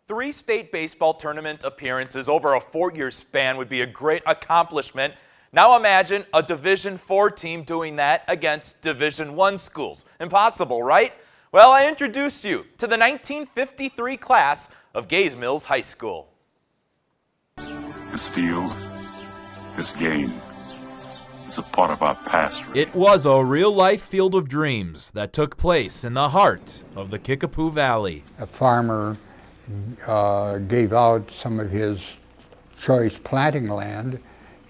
3 state baseball tournament appearances over a 4-year span would be a great accomplishment. Now imagine a Division IV team doing that against Division I schools. Impossible, right? Well, I introduce you to the 1953 class of Gays Mills High School. This field, this game, is a part of our past. It was a real-life field of dreams that took place in the heart of the Kickapoo Valley. A farmer gave out some of his choice planting land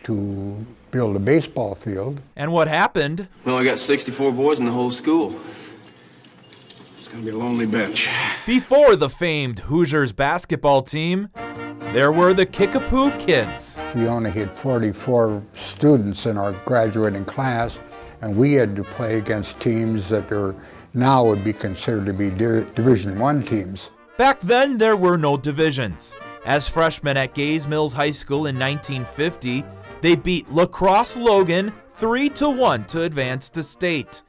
to build a baseball field. And what happened? We only got 64 boys in the whole school. It's gonna be a lonely bench. Before the famed Hoosiers basketball team, there were the Kickapoo Kids. We only had 44 students in our graduating class, and we had to play against teams that are now would be considered to be Division I teams. Back then, there were no divisions. As freshmen at Gays Mills High School in 1950, they beat La Crosse Logan 3-1 to advance to state.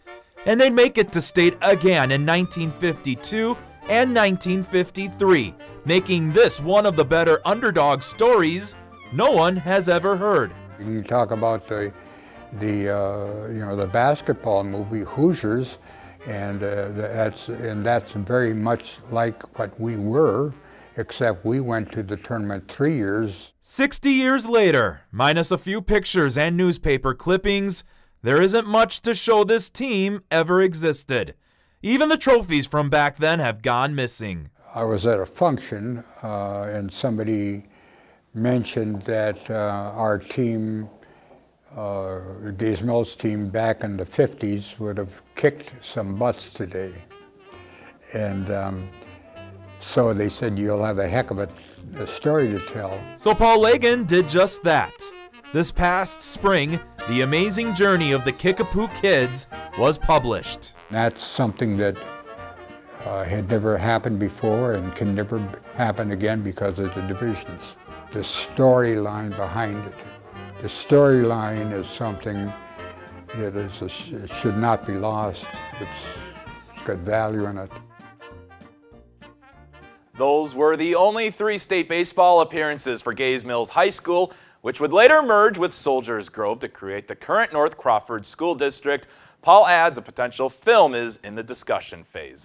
And they'd make it to state again in 1952 and 1953, making this one of the better underdog stories no one has ever heard. You talk about the basketball movie Hoosiers, and that's very much like what we were, except we went to the tournament 3 years. 60 years later, minus a few pictures and newspaper clippings, there isn't much to show this team ever existed. Even the trophies from back then have gone missing. I was at a function and somebody mentioned that our team, the Gays Mills team back in the 50s would have kicked some butts today. And so they said, you'll have a heck of a story to tell. So Paul Lagan did just that. This past spring, The Amazing Journey of the Kickapoo Kids was published. That's something that had never happened before and can never happen again because of the divisions. The storyline behind it. The storyline is something that it should not be lost. It's got value in it. Those were the only 3 state baseball appearances for Gays Mills High School, which would later merge with Soldiers Grove to create the current North Crawford School District. Paul adds a potential film is in the discussion phase.